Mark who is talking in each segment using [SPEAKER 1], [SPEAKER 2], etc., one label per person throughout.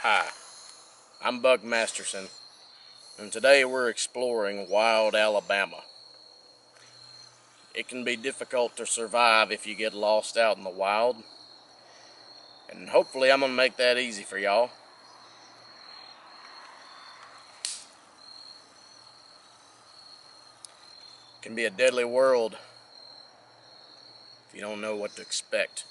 [SPEAKER 1] Hi, I'm Buck Masterson, and today we're exploring wild Alabama. It can be difficult to survive if you get lost out in the wild, and hopefully I'm going to make that easy for y'all. It can be a deadly world if you don't know what to expect.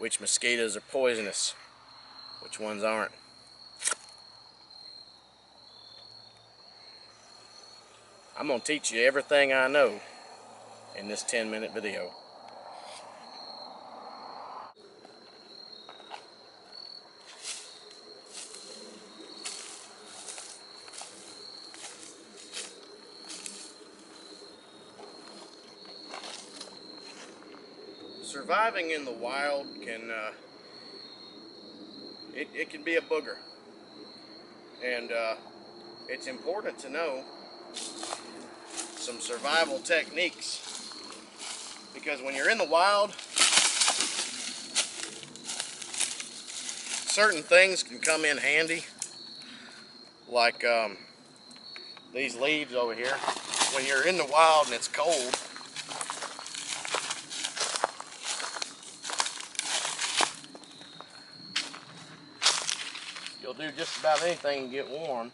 [SPEAKER 1] Which mosquitoes are poisonous, which ones aren't. I'm going to teach you everything I know in this 10-minute video. Surviving in the wild can it can be a booger, and it's important to know some survival techniques, because when you're in the wild, certain things can come in handy, like these leaves over here. When you're in the wild and it's cold, you'll do just about anything to get warm.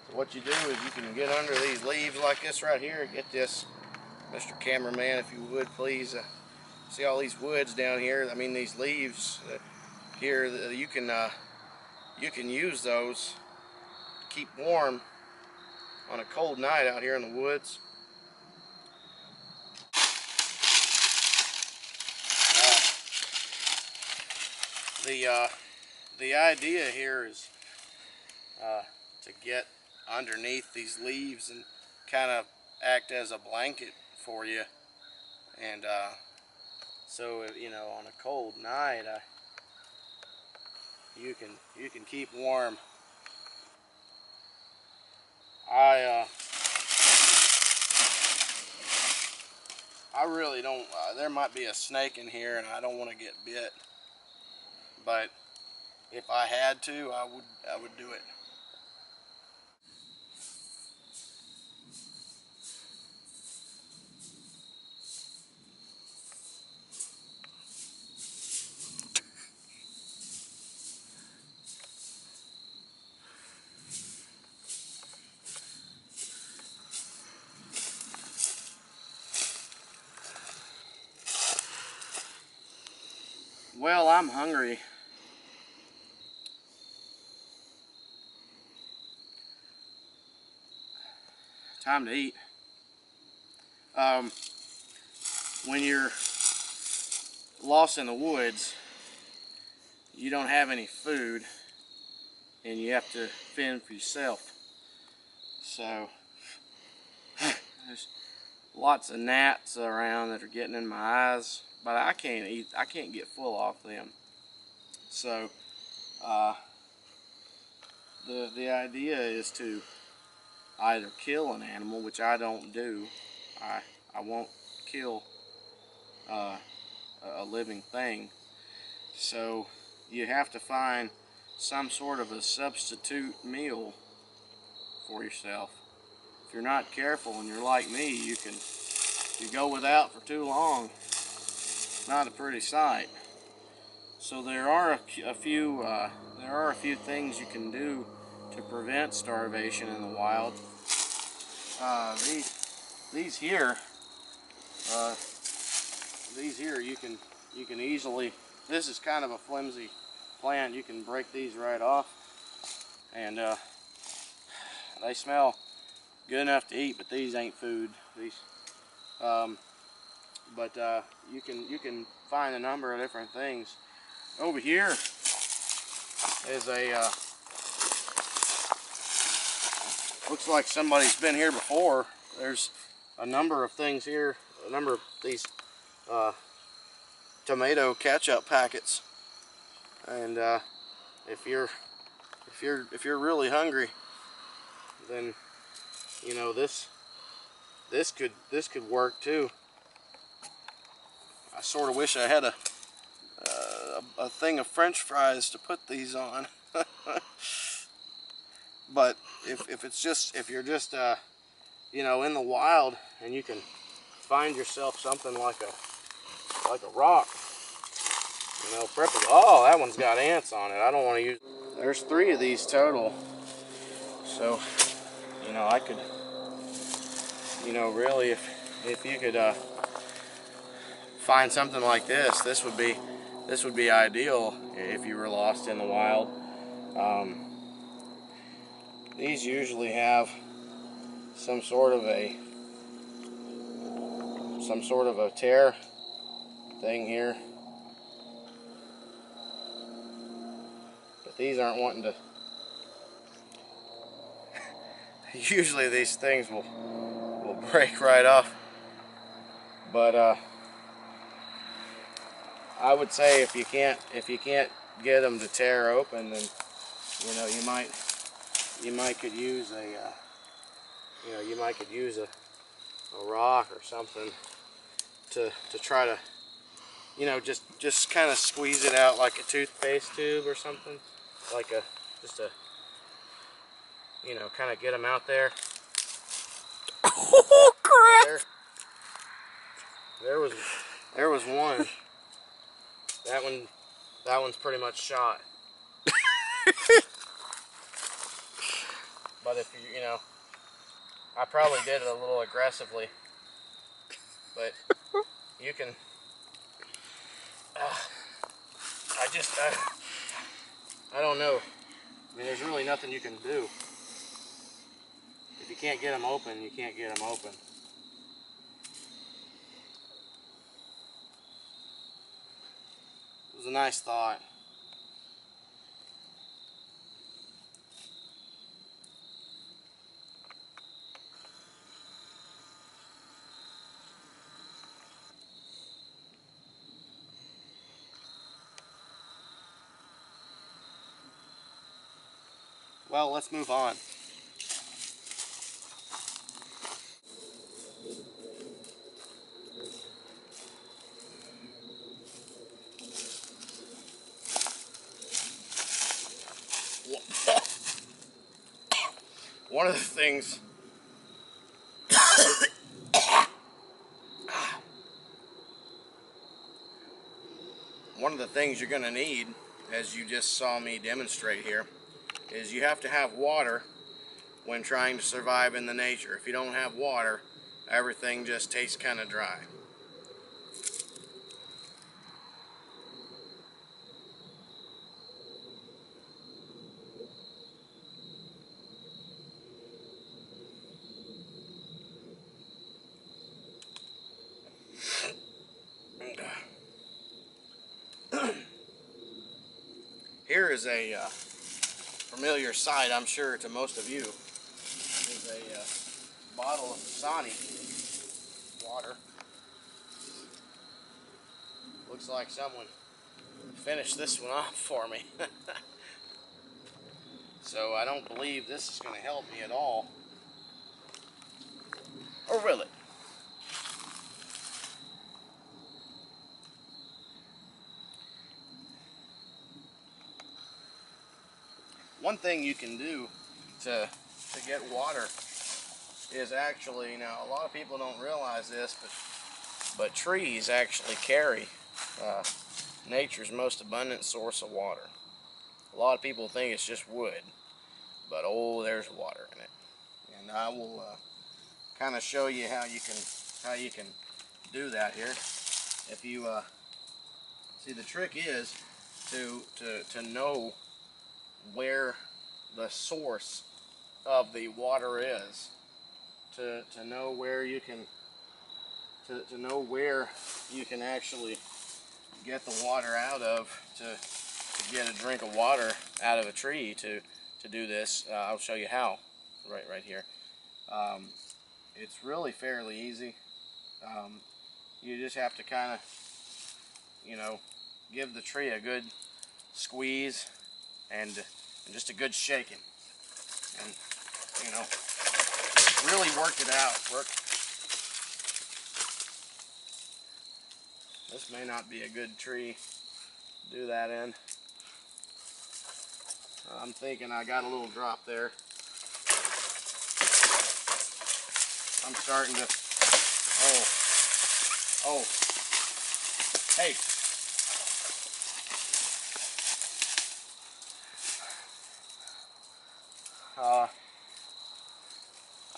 [SPEAKER 1] So what you do is you can get under these leaves like this right here. Get this, Mr. Cameraman, if you would please. See all these woods down here? I mean, these leaves here. You can use those to keep warm on a cold night out here in the woods. The idea here is to get underneath these leaves and kind of act as a blanket for you, and so you know, on a cold night you can keep warm. I really don't. There might be a snake in here, and I don't want to get bit. But if I had to, I would do it. Well, I'm hungry. Time to eat. When you're lost in the woods, you don't have any food, and you have to fend for yourself. So there's lots of gnats around that are getting in my eyes, but I can't eat. I can't get full off them. So the idea is to either kill an animal, which I don't do. I won't kill a living thing. So you have to find some sort of a substitute meal for yourself. If you're not careful and you're like me, you go without for too long. Not a pretty sight. So there are a few things you can do to prevent starvation in the wild. These here you can easily. This is kind of a flimsy plant. You can break these right off, and they smell good enough to eat. But these ain't food. But you can find a number of different things. Over here is a looks like somebody's been here before. There's a number of things here. A number of these tomato ketchup packets, and if you're really hungry, then you know this could work too. I sort of wish I had a a thing of French fries to put these on. But if it's just, if you're just you know, in the wild and you can find yourself something like a rock, you know, prep it. Oh, that one's got ants on it. I don't want to use. There's 3 of these total. So, you know, I could, you know, really, if you could find something like this, this would be ideal if you were lost in the wild. These usually have some sort of a tear thing here, but these aren't wanting to. Usually these things will break right off, but I would say if you can't get them to tear open, then you know you might could use a a rock or something to try to, you know, just kind of squeeze it out like a toothpaste tube or something, like just a, you know, kind of get them out there.
[SPEAKER 2] Oh crap!
[SPEAKER 1] There was one. That one's pretty much shot. But if you know, I probably did it a little aggressively, but you can. I don't know. I mean, there's really nothing you can do. If you can't get them open, you can't get them open. It was a nice thought. Well, let's move on. One of the things you're going to need, as you just saw me demonstrate here, is you have to have water when trying to survive in the nature. If you don't have water, everything just tastes kind of dry. Here is a familiar sight, I'm sure, to most of you. Is a bottle of Dasani water. Looks like someone finished this one off for me. So I don't believe this is going to help me at all. Or will it? One thing you can do to get water is actually, now a lot of people don't realize this, but trees actually carry nature's most abundant source of water. A lot of people think it's just wood, but oh, there's water in it. And I will kind of show you how you can do that here. If you see, the trick is to know where the source of the water is, to know where you can to know where you can actually get the water out of, to get a drink of water out of a tree. To do this, I'll show you how right here. It's really fairly easy. You just have to kind of, you know, give the tree a good squeeze and just a good shaking, and you know, really work it out. This may not be a good tree, do that in. I'm thinking I got a little drop there. I'm starting to, oh, hey.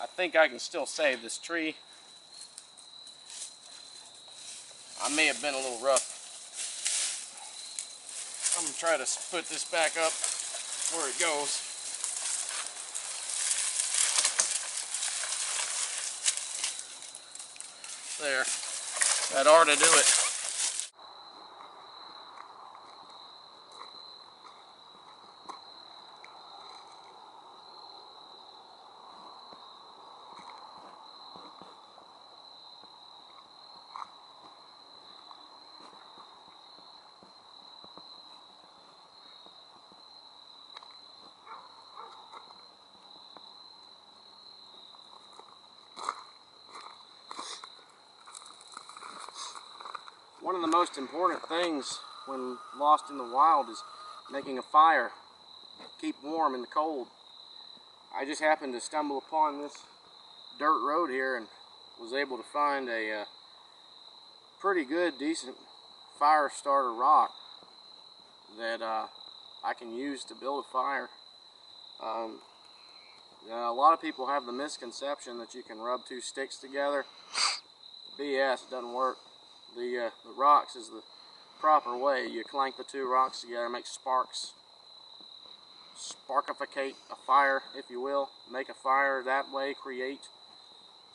[SPEAKER 1] I think I can still save this tree. I may have been a little rough. I'm gonna try to put this back up where it goes. There, that ought to do it. One of the most important things when lost in the wild is making a fire, keep warm in the cold. I just happened to stumble upon this dirt road here and was able to find a pretty good, decent fire starter rock that I can use to build a fire. A lot of people have the misconception that you can rub two sticks together. BS, it doesn't work. The rocks is the proper way. You clank the two rocks together, make sparks, sparkificate a fire, if you will. Make a fire that way, create,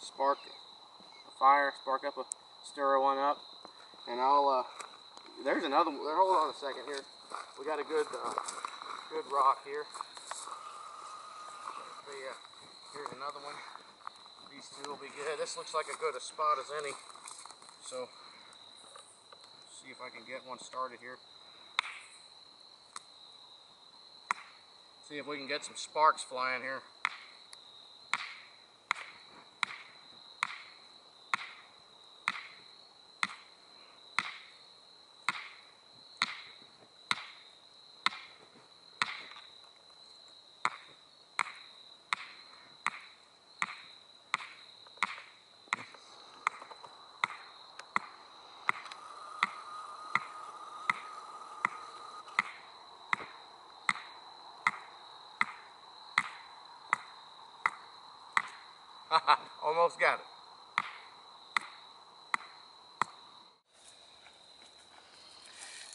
[SPEAKER 1] spark a fire, spark up stir one up. And there's another one. Hold on a second here. We got a good rock here. Here's another one. These two will be good. This looks like as good a spot as any. So, see if I can get one started here. See if we can get some sparks flying here. Almost got it.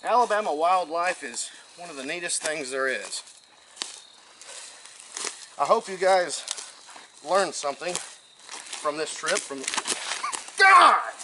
[SPEAKER 1] Alabama wildlife is one of the neatest things there is. I hope you guys learned something from this trip. God!